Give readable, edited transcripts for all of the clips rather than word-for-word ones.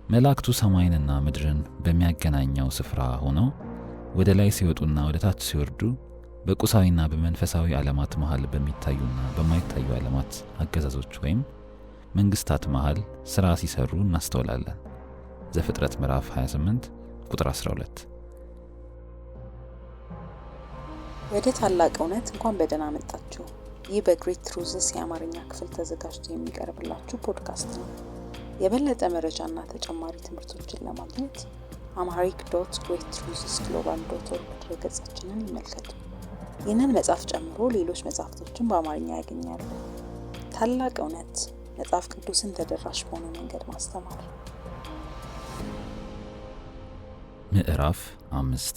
መላእክቱ ሰማይንና ምድርን በሚያገናኘው ስፍራ ሆነው ወደ ላይ ሲወጡና ወደ ታች ሲወርዱ በቁሳዊና በመንፈሳዊ ዓለማት መሃል በሚታዩና በማይታዩ ዓለማት አገዛዞች ወይም መንግስታት መሃል ሥራ ሲሰሩ እናስተውላለን። ዘፍጥረት ምዕራፍ 28 ቁጥር 12። ወደ ታላቅ እውነት እንኳን በደህና መጣችሁ። ይህ በግሬት ትሩዝስ የአማርኛ ክፍል ተዘጋጅቶ የሚቀርብላችሁ ፖድካስት ነው። የበለጠ መረጃና ተጨማሪ ትምህርቶችን ለማግኘት amharic.greattruthsglobal.org ድረገጻችንን ይመልከቱ። ይህንን መጽሐፍ ጨምሮ ሌሎች መጽሐፍቶችን በአማርኛ ያገኛሉ። ታላቅ እውነት፣ መጽሐፍ ቅዱስን ተደራሽ በሆነ መንገድ ማስተማር። ምዕራፍ 5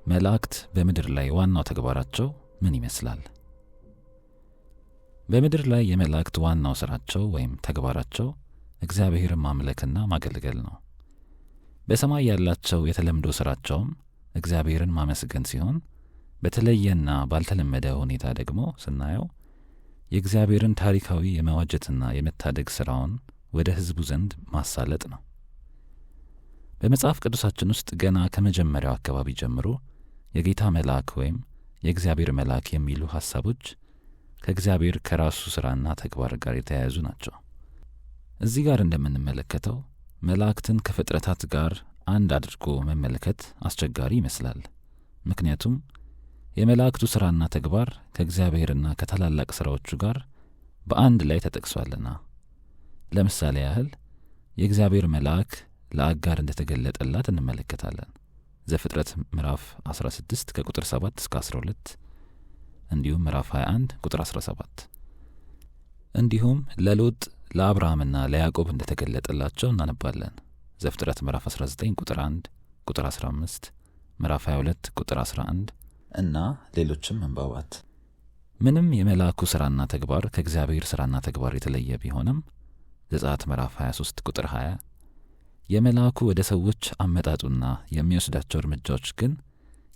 መላእክት በምድር ላይ ዋናው ተግባራቸው ምን ይመስላል? በምድር ላይ የመላእክት ዋናው ሥራቸው ወይም ተግባራቸው እግዚአብሔርን ማምለክና ማገልገል ነው። በሰማይ ያላቸው የተለምዶ ሥራቸውም እግዚአብሔርን ማመስገን ሲሆን፣ በተለየና ባልተለመደ ሁኔታ ደግሞ ስናየው የእግዚአብሔርን ታሪካዊ የመዋጀትና የመታደግ ሥራውን ወደ ሕዝቡ ዘንድ ማሳለጥ ነው። በመጽሐፍ ቅዱሳችን ውስጥ ገና ከመጀመሪያው አካባቢ ጀምሮ የጌታ መልአክ ወይም የእግዚአብሔር መልአክ የሚሉ ሐሳቦች ከእግዚአብሔር ከራሱ ሥራና ተግባር ጋር የተያያዙ ናቸው። እዚህ ጋር እንደምንመለከተው መላእክትን ከፍጥረታት ጋር አንድ አድርጎ መመልከት አስቸጋሪ ይመስላል። ምክንያቱም የመላእክቱ ሥራና ተግባር ከእግዚአብሔርና ከታላላቅ ሥራዎቹ ጋር በአንድ ላይ ተጠቅሷልና። ለምሳሌ ያህል የእግዚአብሔር መልአክ ለአጋር እንደተገለጠላት እንመለከታለን። ዘፍጥረት ምዕራፍ 16 ከቁጥር 7 እስከ 12፣ እንዲሁም ምዕራፍ 21 ቁጥር 17። እንዲሁም ለሎጥ ለአብርሃምና ለያዕቆብ እንደተገለጠላቸው እናነባለን። ዘፍጥረት ምዕራፍ 19 ቁጥር 1፣ ቁጥር 15፣ ምዕራፍ 22 ቁጥር 11 እና ሌሎችም መንባባት። ምንም የመልአኩ ሥራና ተግባር ከእግዚአብሔር ሥራና ተግባር የተለየ ቢሆንም ዘጸአት ምዕራፍ 23 ቁጥር 20 የመልአኩ ወደ ሰዎች አመጣጡና የሚወስዳቸው እርምጃዎች ግን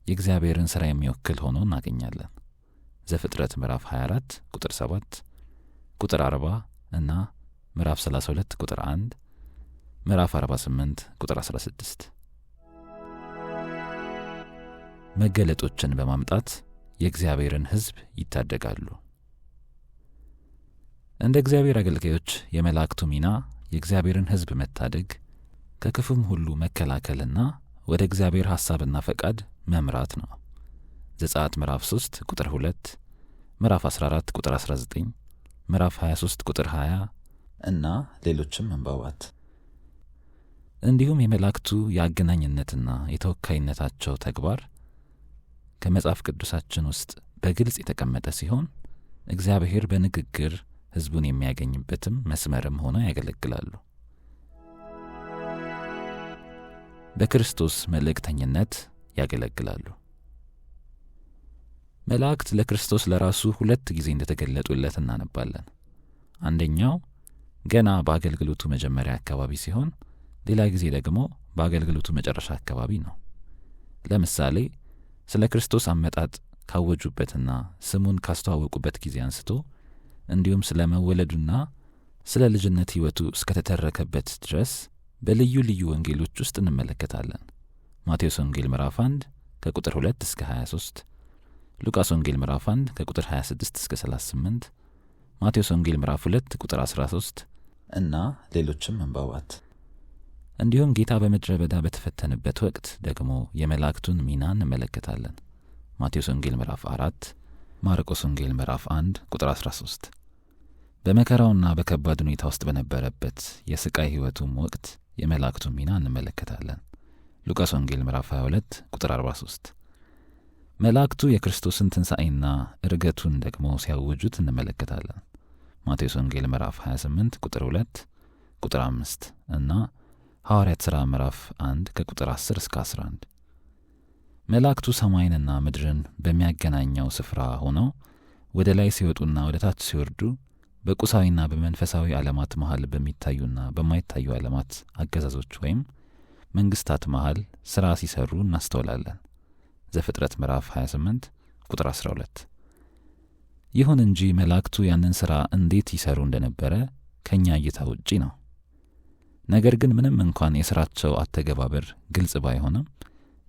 የእግዚአብሔርን ሥራ የሚወክል ሆኖ እናገኛለን። ዘፍጥረት ምዕራፍ 24 ቁጥር 7፣ ቁጥር 40 እና ምዕራፍ 32 ቁጥር 1፣ ምዕራፍ 48 ቁጥር 16 መገለጦችን በማምጣት የእግዚአብሔርን ሕዝብ ይታደጋሉ። እንደ እግዚአብሔር አገልጋዮች የመላእክቱ ሚና የእግዚአብሔርን ሕዝብ መታደግ፣ ከክፉም ሁሉ መከላከልና ወደ እግዚአብሔር ሐሳብና ፈቃድ መምራት ነው። ዘጸአት ምዕራፍ 3 ቁጥር 2፣ ምዕራፍ 14 ቁጥር 19፣ ምዕራፍ 23 ቁጥር 20 እና ሌሎችም መንባባት። እንዲሁም የመላእክቱ የአገናኝነትና የተወካይነታቸው ተግባር ከመጽሐፍ ቅዱሳችን ውስጥ በግልጽ የተቀመጠ ሲሆን እግዚአብሔር በንግግር ሕዝቡን የሚያገኝበትም መስመርም ሆነው ያገለግላሉ። በክርስቶስ መልእክተኝነት ያገለግላሉ። መላእክት ለክርስቶስ ለራሱ 2 ጊዜ እንደተገለጡለት እናነባለን። አንደኛው ገና በአገልግሎቱ መጀመሪያ አካባቢ ሲሆን፣ ሌላ ጊዜ ደግሞ በአገልግሎቱ መጨረሻ አካባቢ ነው። ለምሳሌ ስለ ክርስቶስ አመጣጥ ካወጁበትና ስሙን ካስተዋወቁበት ጊዜ አንስቶ እንዲሁም ስለ መወለዱና ስለ ልጅነት ሕይወቱ እስከተተረከበት ድረስ በልዩ ልዩ ወንጌሎች ውስጥ እንመለከታለን። ማቴዎስ ወንጌል ምዕራፍ 1 ከቁጥር 2 እስከ 23፣ ሉቃስ ወንጌል ምዕራፍ 1 ከቁጥር 26 እስከ 38፣ ማቴዎስ ወንጌል ምዕራፍ 2 ቁጥር 13 እና ሌሎችም መንባባት። እንዲሁም ጌታ በምድረ በዳ በተፈተነበት ወቅት ደግሞ የመላእክቱን ሚና እንመለከታለን። ማቴዎስ ወንጌል ምዕራፍ 4፣ ማርቆስ ወንጌል ምዕራፍ 1 ቁጥር 13። በመከራውና በከባድ ሁኔታ ውስጥ በነበረበት የስቃይ ሕይወቱም ወቅት የመላእክቱን ሚና እንመለከታለን። ሉቃስ ወንጌል ምዕራፍ 22 ቁጥር 43። መላእክቱ የክርስቶስን ትንሣኤና እርገቱን ደግሞ ሲያውጁት እንመለከታለን። ማቴዎስ ወንጌል ምዕራፍ 28 ቁጥር 2 ቁጥር 5 እና ሐዋርያት ሥራ ምዕራፍ 1 ከቁጥር 10 እስከ 11። መላእክቱ ሰማይንና ምድርን በሚያገናኘው ስፍራ ሆነው ወደ ላይ ሲወጡና ወደ ታች ሲወርዱ በቁሳዊና በመንፈሳዊ ዓለማት መሃል በሚታዩና በማይታዩ ዓለማት አገዛዞች ወይም መንግስታት መሃል ሥራ ሲሰሩ እናስተውላለን። ዘፍጥረት ምዕራፍ 28 ቁጥር 12። ይሁን እንጂ መላእክቱ ያንን ሥራ እንዴት ይሰሩ እንደነበረ ከኛ እይታ ውጪ ነው። ነገር ግን ምንም እንኳን የሥራቸው አተገባበር ግልጽ ባይሆንም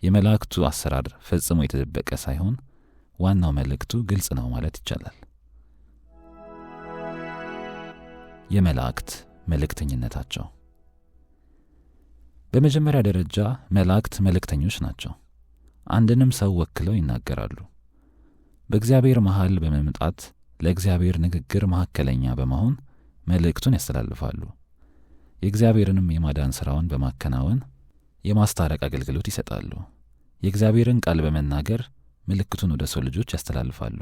የመላእክቱ አሰራር ፈጽሞ የተደበቀ ሳይሆን ዋናው መልእክቱ ግልጽ ነው ማለት ይቻላል። የመላእክት መልእክተኝነታቸው። በመጀመሪያ ደረጃ መላእክት መልእክተኞች ናቸው። አንድንም ሰው ወክለው ይናገራሉ። በእግዚአብሔር መሃል በመምጣት ለእግዚአብሔር ንግግር መካከለኛ በመሆን መልእክቱን ያስተላልፋሉ። የእግዚአብሔርንም የማዳን ሥራውን በማከናወን የማስታረቅ አገልግሎት ይሰጣሉ። የእግዚአብሔርን ቃል በመናገር ምልክቱን ወደ ሰው ልጆች ያስተላልፋሉ።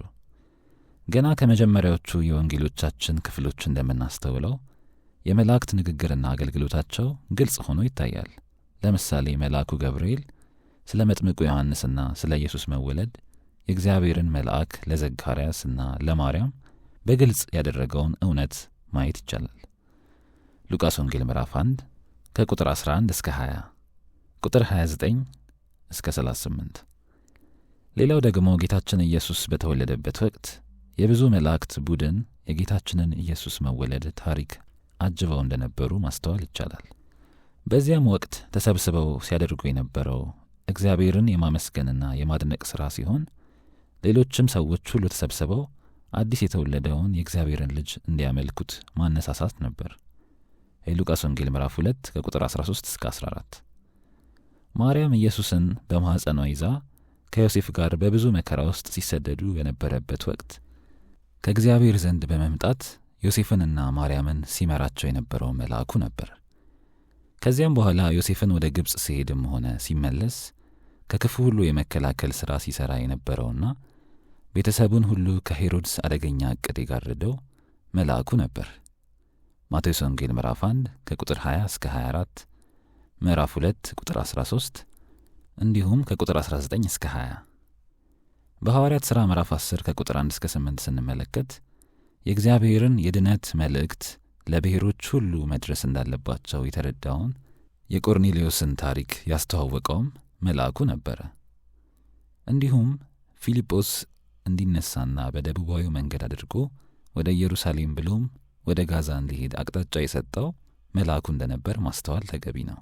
ገና ከመጀመሪያዎቹ የወንጌሎቻችን ክፍሎች እንደምናስተውለው የመላእክት ንግግርና አገልግሎታቸው ግልጽ ሆኖ ይታያል። ለምሳሌ መልአኩ ገብርኤል ስለ መጥምቁ ዮሐንስና ስለ ኢየሱስ መወለድ የእግዚአብሔርን መልአክ ለዘካርያስና ለማርያም በግልጽ ያደረገውን እውነት ማየት ይቻላል። ሉቃስ ወንጌል ምዕራፍ 1 ከቁጥር 11 እስከ 20፣ ቁጥር 29 እስከ 38። ሌላው ደግሞ ጌታችን ኢየሱስ በተወለደበት ወቅት የብዙ መላእክት ቡድን የጌታችንን ኢየሱስ መወለድ ታሪክ አጅበው እንደነበሩ ማስተዋል ይቻላል። በዚያም ወቅት ተሰብስበው ሲያደርጉ የነበረው እግዚአብሔርን የማመስገንና የማድነቅ ሥራ ሲሆን ሌሎችም ሰዎች ሁሉ ተሰብስበው አዲስ የተወለደውን የእግዚአብሔርን ልጅ እንዲያመልኩት ማነሳሳት ነበር። የሉቃስ ወንጌል ምዕራፍ 2 ከቁጥር 13 እስከ 14። ማርያም ኢየሱስን በማኅፀኗ ይዛ ከዮሴፍ ጋር በብዙ መከራ ውስጥ ሲሰደዱ በነበረበት ወቅት ከእግዚአብሔር ዘንድ በመምጣት ዮሴፍንና ማርያምን ሲመራቸው የነበረው መልአኩ ነበር። ከዚያም በኋላ ዮሴፍን ወደ ግብፅ ሲሄድም ሆነ ሲመለስ ከክፉ ሁሉ የመከላከል ሥራ ሲሠራ የነበረውና ቤተሰቡን ሁሉ ከሄሮድስ አደገኛ ዕቅድ የጋረደው መልአኩ ነበር። ማቴዎስ ወንጌል ምዕራፍ 1 ከቁጥር 20 እስከ 24፣ ምዕራፍ 2 ቁጥር 13 እንዲሁም ከቁጥር 19 እስከ 20። በሐዋርያት ሥራ ምዕራፍ 10 ከቁጥር 1 እስከ 8 ስንመለከት የእግዚአብሔርን የድነት መልእክት ለብሔሮች ሁሉ መድረስ እንዳለባቸው የተረዳውን የቆርኔሌዎስን ታሪክ ያስተዋወቀውም መልአኩ ነበረ። እንዲሁም ፊልጶስ እንዲነሳና በደቡባዊ መንገድ አድርጎ ወደ ኢየሩሳሌም ብሎም ወደ ጋዛ እንዲሄድ አቅጣጫ የሰጠው መልአኩ እንደነበር ማስተዋል ተገቢ ነው።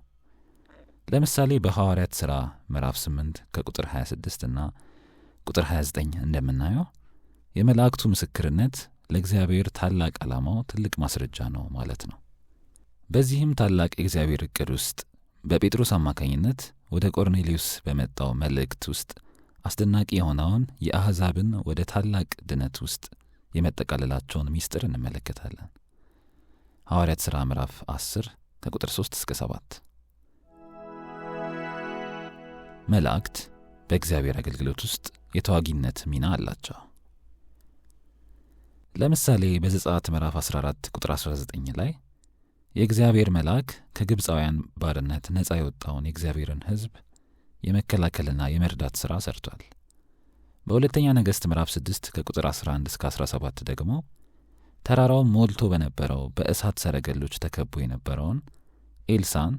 ለምሳሌ በሐዋርያት ሥራ ምዕራፍ 8 ከቁጥር 26 እና ቁጥር 29 እንደምናየው የመላእክቱ ምስክርነት ለእግዚአብሔር ታላቅ ዓላማው ትልቅ ማስረጃ ነው ማለት ነው። በዚህም ታላቅ የእግዚአብሔር ዕቅድ ውስጥ በጴጥሮስ አማካኝነት ወደ ቆርኔሌዎስ በመጣው መልእክት ውስጥ አስደናቂ የሆነውን የአሕዛብን ወደ ታላቅ ድነት ውስጥ የመጠቃለላቸውን ምስጢር እንመለከታለን። ሐዋርያት ሥራ ምዕራፍ 10 ከቁጥር 3 እስከ 7። መላእክት በእግዚአብሔር አገልግሎት ውስጥ የተዋጊነት ሚና አላቸው። ለምሳሌ በዘጸአት ምዕራፍ 14 ቁጥር 19 ላይ የእግዚአብሔር መልአክ ከግብፃውያን ባርነት ነፃ የወጣውን የእግዚአብሔርን ሕዝብ የመከላከልና የመርዳት ሥራ ሰርቷል። በሁለተኛ ነገሥት ምዕራፍ 6 ከቁጥር 11 እስከ 17 ደግሞ ተራራውን ሞልቶ በነበረው በእሳት ሰረገሎች ተከቦ የነበረውን ኤልሳን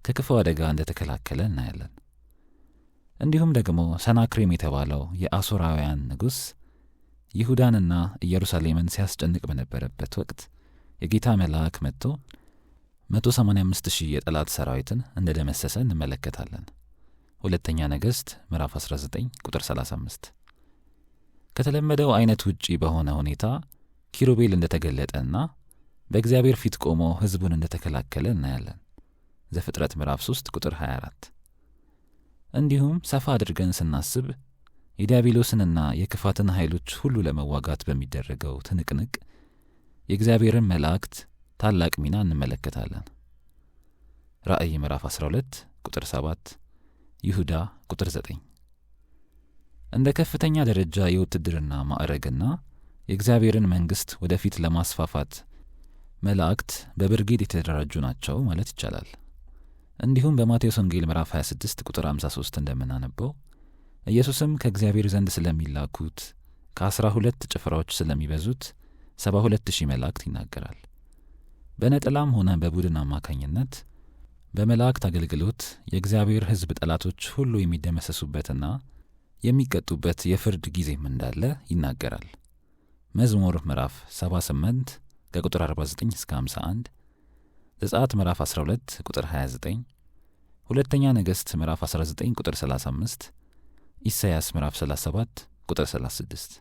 ከክፉ አደጋ እንደተከላከለ እናያለን። እንዲሁም ደግሞ ሰናክሬም የተባለው የአሦራውያን ንጉሥ ይሁዳንና ኢየሩሳሌምን ሲያስጨንቅ በነበረበት ወቅት የጌታ መልአክ መጥቶ 185,000 የጠላት ሰራዊትን እንደደመሰሰ እንመለከታለን። ሁለተኛ ነገሥት ምዕራፍ 19 ቁጥር 35። ከተለመደው አይነት ውጪ በሆነ ሁኔታ ኪሩቤል እንደተገለጠና በእግዚአብሔር ፊት ቆሞ ሕዝቡን እንደተከላከለ እናያለን። ዘፍጥረት ምዕራፍ 3 ቁጥር 24። እንዲሁም ሰፋ አድርገን ስናስብ የዲያብሎስንና የክፋትን ኃይሎች ሁሉ ለመዋጋት በሚደረገው ትንቅንቅ የእግዚአብሔርን መላእክት ታላቅ ሚና እንመለከታለን። ራእይ ምዕራፍ 12 ቁጥር 7፣ ይሁዳ ቁጥር 9። እንደ ከፍተኛ ደረጃ የውትድርና ማዕረግና የእግዚአብሔርን መንግሥት ወደፊት ለማስፋፋት መላእክት በብርጌድ የተደራጁ ናቸው ማለት ይቻላል። እንዲሁም በማቴዎስ ወንጌል ምዕራፍ 26 ቁጥር 53 እንደምናነበው ኢየሱስም ከእግዚአብሔር ዘንድ ስለሚላኩት ከ12 ጭፍራዎች ስለሚበዙት 72,000 መላእክት ይናገራል። በነጠላም ሆነ በቡድን አማካኝነት በመላእክት አገልግሎት የእግዚአብሔር ሕዝብ ጠላቶች ሁሉ የሚደመሰሱበትና የሚቀጡበት የፍርድ ጊዜም እንዳለ ይናገራል። መዝሙር ምዕራፍ 78 ከቁጥር 49 እስከ 51፣ ዘጸአት ምዕራፍ 12 ቁጥር 29፣ ሁለተኛ ነገሥት ምዕራፍ 19 ቁጥር 35፣ ኢሳይያስ ምዕራፍ 37 ቁጥር 36።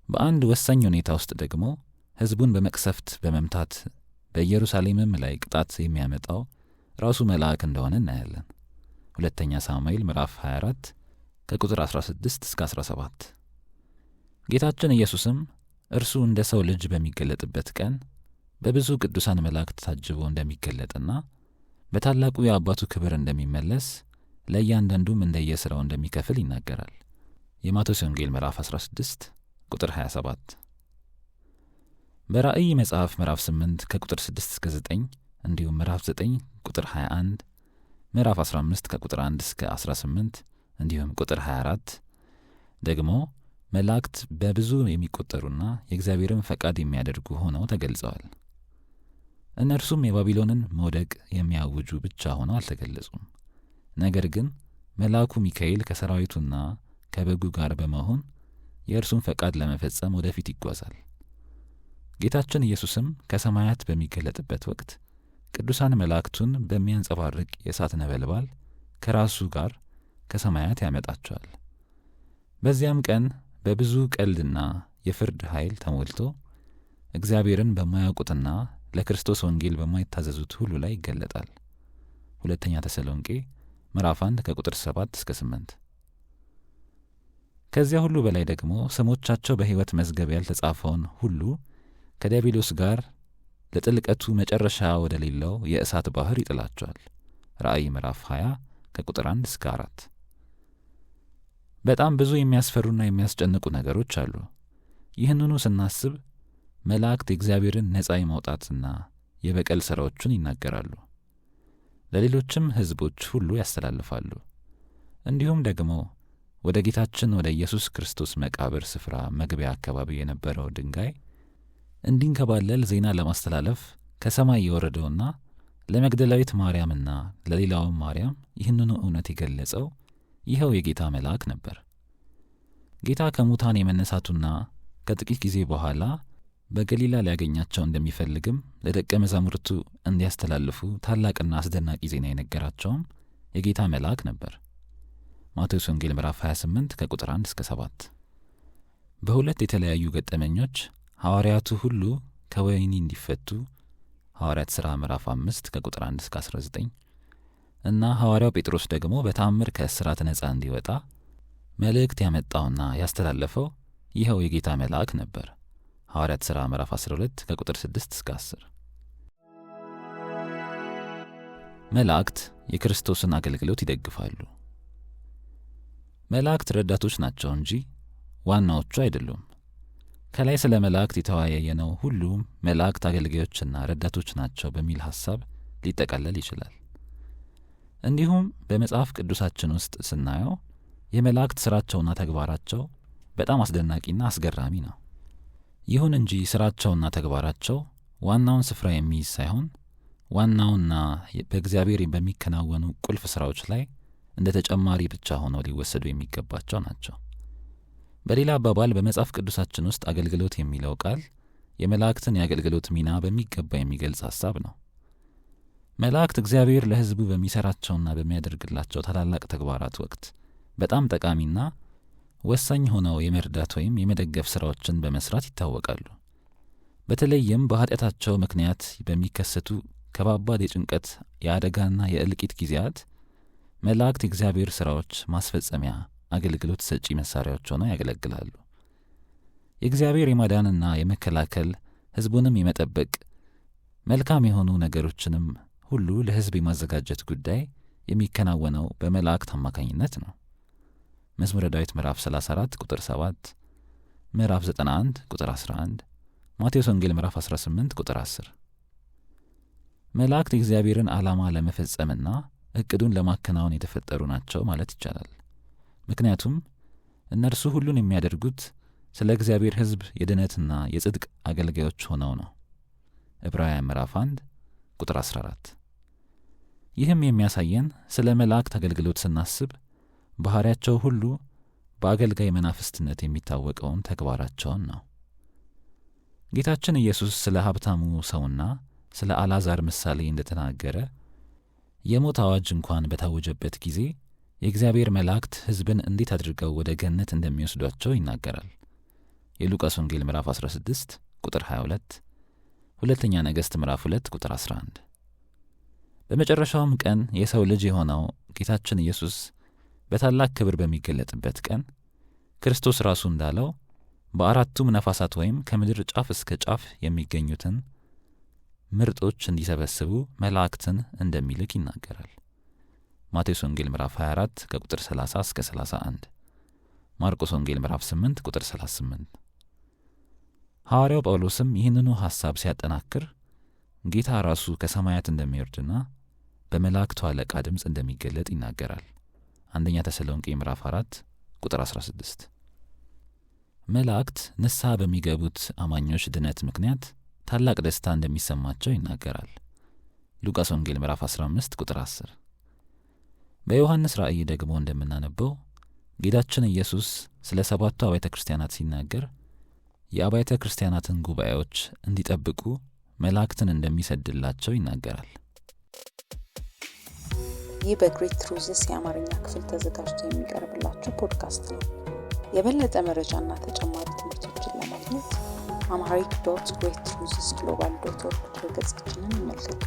በአንድ ወሳኝ ሁኔታ ውስጥ ደግሞ ሕዝቡን በመቅሰፍት በመምታት በኢየሩሳሌምም ላይ ቅጣት የሚያመጣው ራሱ መልአክ እንደሆነ እናያለን። ሁለተኛ ሳሙኤል ምዕራፍ 24 ከቁጥር 16 እስከ 17። ጌታችን ኢየሱስም እርሱ እንደ ሰው ልጅ በሚገለጥበት ቀን በብዙ ቅዱሳን መላእክት ታጅቦ እንደሚገለጥና በታላቁ የአባቱ ክብር እንደሚመለስ ለእያንዳንዱም እንደየሥራው እንደሚከፍል ይናገራል። የማቴዎስ ወንጌል ምዕራፍ 16 ቁጥር 27። በራእይ መጽሐፍ ምዕራፍ 8 ከቁጥር 6 እስከ 9 እንዲሁም ምዕራፍ 9 ቁጥር 21፣ ምዕራፍ 15 ከቁጥር 1 እስከ 18 እንዲሁም ቁጥር 24 ደግሞ መላእክት በብዙ የሚቆጠሩና የእግዚአብሔርን ፈቃድ የሚያደርጉ ሆነው ተገልጸዋል። እነርሱም የባቢሎንን መውደቅ የሚያውጁ ብቻ ሆነው አልተገለጹም። ነገር ግን መልአኩ ሚካኤል ከሰራዊቱና ከበጉ ጋር በመሆን የእርሱን ፈቃድ ለመፈጸም ወደፊት ይጓዛል። ጌታችን ኢየሱስም ከሰማያት በሚገለጥበት ወቅት ቅዱሳን መላእክቱን በሚያንጸባርቅ የእሳት ነበልባል ከራሱ ጋር ከሰማያት ያመጣቸዋል። በዚያም ቀን በብዙ ቀልድና የፍርድ ኃይል ተሞልቶ እግዚአብሔርን በማያውቁትና ለክርስቶስ ወንጌል በማይታዘዙት ሁሉ ላይ ይገለጣል። ሁለተኛ ተሰሎንቄ ምዕራፍ 1 ከቁጥር 7 እስከ 8። ከዚያ ሁሉ በላይ ደግሞ ስሞቻቸው በሕይወት መዝገብ ያልተጻፈውን ሁሉ ከዲያብሎስ ጋር ለጥልቀቱ መጨረሻ ወደ ሌለው የእሳት ባህር ይጥላቸዋል። ራእይ ምዕራፍ 20 ከቁጥር 1 እስከ 4። በጣም ብዙ የሚያስፈሩና የሚያስጨንቁ ነገሮች አሉ። ይህንኑ ስናስብ መላእክት የእግዚአብሔርን ነጻ የማውጣትና የበቀል ሥራዎቹን ይናገራሉ፣ ለሌሎችም ሕዝቦች ሁሉ ያስተላልፋሉ። እንዲሁም ደግሞ ወደ ጌታችን ወደ ኢየሱስ ክርስቶስ መቃብር ስፍራ መግቢያ አካባቢ የነበረው ድንጋይ እንዲንከባለል ዜና ለማስተላለፍ ከሰማይ የወረደውና ለመግደላዊት ማርያምና ለሌላውም ማርያም ይህንኑ እውነት የገለጸው ይኸው የጌታ መልአክ ነበር። ጌታ ከሙታን የመነሳቱና ከጥቂት ጊዜ በኋላ በገሊላ ሊያገኛቸው እንደሚፈልግም ለደቀ መዛሙርቱ እንዲያስተላልፉ ታላቅና አስደናቂ ዜና የነገራቸውም የጌታ መልአክ ነበር። ማቴዎስ ወንጌል ምዕራፍ 28 ከቁጥር 1 እስከ 7። በሁለት የተለያዩ ገጠመኞች ሐዋርያቱ ሁሉ ከወህኒ እንዲፈቱ ሐዋርያት ሥራ ምዕራፍ 5 ከቁጥር 1 እስከ 19 እና ሐዋርያው ጴጥሮስ ደግሞ በተአምር ከእስራት ነጻ እንዲወጣ መልእክት ያመጣውና ያስተላለፈው ይኸው የጌታ መልአክ ነበር። ሐዋርያት ሥራ ምዕራፍ 12 ከቁጥር 6 እስከ 10። መላእክት የክርስቶስን አገልግሎት ይደግፋሉ። መላእክት ረዳቶች ናቸው እንጂ ዋናዎቹ አይደሉም። ከላይ ስለ መላእክት የተወያየነው ሁሉም መላእክት አገልጋዮችና ረዳቶች ናቸው በሚል ሐሳብ ሊጠቃለል ይችላል። እንዲሁም በመጽሐፍ ቅዱሳችን ውስጥ ስናየው የመላእክት ሥራቸውና ተግባራቸው በጣም አስደናቂና አስገራሚ ነው። ይሁን እንጂ ሥራቸውና ተግባራቸው ዋናውን ስፍራ የሚይዝ ሳይሆን ዋናውና በእግዚአብሔር በሚከናወኑ ቁልፍ ሥራዎች ላይ እንደ ተጨማሪ ብቻ ሆነው ሊወሰዱ የሚገባቸው ናቸው። በሌላ አባባል በመጽሐፍ ቅዱሳችን ውስጥ አገልግሎት የሚለው ቃል የመላእክትን የአገልግሎት ሚና በሚገባ የሚገልጽ ሐሳብ ነው። መላእክት እግዚአብሔር ለሕዝቡ በሚሠራቸውና በሚያደርግላቸው ታላላቅ ተግባራት ወቅት በጣም ጠቃሚና ወሳኝ ሆነው የመርዳት ወይም የመደገፍ ሥራዎችን በመሥራት ይታወቃሉ። በተለይም በኃጢአታቸው ምክንያት በሚከሰቱ ከባባድ የጭንቀት የአደጋና የእልቂት ጊዜያት መላእክት የእግዚአብሔር ሥራዎች ማስፈጸሚያ አገልግሎት ሰጪ መሣሪያዎች ሆነው ያገለግላሉ። የእግዚአብሔር የማዳንና የመከላከል ሕዝቡንም የመጠበቅ መልካም የሆኑ ነገሮችንም ሁሉ ለሕዝብ የማዘጋጀት ጉዳይ የሚከናወነው በመላእክት አማካኝነት ነው። መዝሙረ ዳዊት ምዕራፍ 34 ቁጥር 7፣ ምዕራፍ 91 ቁጥር 11፣ ማቴዎስ ወንጌል ምዕራፍ 18 ቁጥር 10። መላእክት የእግዚአብሔርን ዓላማ ለመፈጸምና እቅዱን ለማከናወን የተፈጠሩ ናቸው ማለት ይቻላል። ምክንያቱም እነርሱ ሁሉን የሚያደርጉት ስለ እግዚአብሔር ሕዝብ የድነትና የጽድቅ አገልጋዮች ሆነው ነው። ዕብራውያን ምዕራፍ 1 ቁጥር 14። ይህም የሚያሳየን ስለ መላእክት አገልግሎት ስናስብ ባህሪያቸው ሁሉ በአገልጋይ መናፍስትነት የሚታወቀውን ተግባራቸውን ነው። ጌታችን ኢየሱስ ስለ ሀብታሙ ሰውና ስለ አልዓዛር ምሳሌ እንደተናገረ የሞት አዋጅ እንኳን በታወጀበት ጊዜ የእግዚአብሔር መላእክት ሕዝብን እንዴት አድርገው ወደ ገነት እንደሚወስዷቸው ይናገራል። የሉቃስ ወንጌል ምዕራፍ 16 ቁጥር 22፣ ሁለተኛ ነገሥት ምዕራፍ 2 ቁጥር 11። በመጨረሻውም ቀን የሰው ልጅ የሆነው ጌታችን ኢየሱስ በታላቅ ክብር በሚገለጥበት ቀን ክርስቶስ ራሱ እንዳለው በአራቱም ነፋሳት ወይም ከምድር ጫፍ እስከ ጫፍ የሚገኙትን ምርጦች እንዲሰበስቡ መላእክትን እንደሚልክ ይናገራል። ማቴዎስ ወንጌል ምዕራፍ 24 ከቁጥር 30 እስከ 31፣ ማርቆስ ወንጌል ምዕራፍ 8 ቁጥር 38። ሐዋርያው ጳውሎስም ይህንኑ ሐሳብ ሲያጠናክር ጌታ ራሱ ከሰማያት እንደሚወርድና በመላእክቱ አለቃ ድምፅ እንደሚገለጥ ይናገራል። አንደኛ ተሰሎንቄ ምዕራፍ 4 ቁጥር 16። መላእክት ንስሐ በሚገቡት አማኞች ድነት ምክንያት ታላቅ ደስታ እንደሚሰማቸው ይናገራል። ሉቃስ ወንጌል ምዕራፍ 15 ቁጥር 10። በዮሐንስ ራእይ ደግሞ እንደምናነበው ጌታችን ኢየሱስ ስለ 7ቱ አብያተ ክርስቲያናት ሲናገር የአብያተ ክርስቲያናትን ጉባኤዎች እንዲጠብቁ መላእክትን እንደሚሰድላቸው ይናገራል። ይህ በግሬት ትሩዝስ የአማርኛ ክፍል ተዘጋጅቶ የሚቀርብላችሁ ፖድካስት ነው። የበለጠ መረጃና ተጨማሪ ትምህርቶችን ለማግኘት amharic.greattruthsglobal.org ድረገጻችንን ይመልከቱ።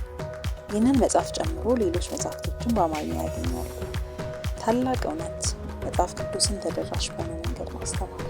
ይህንን መጽሐፍ ጨምሮ ሌሎች መጽሐፍቶችን በአማርኛ ያገኛሉ። ታላቅ እውነት መጽሐፍ ቅዱስን ተደራሽ በሆነ መንገድ ማስተማር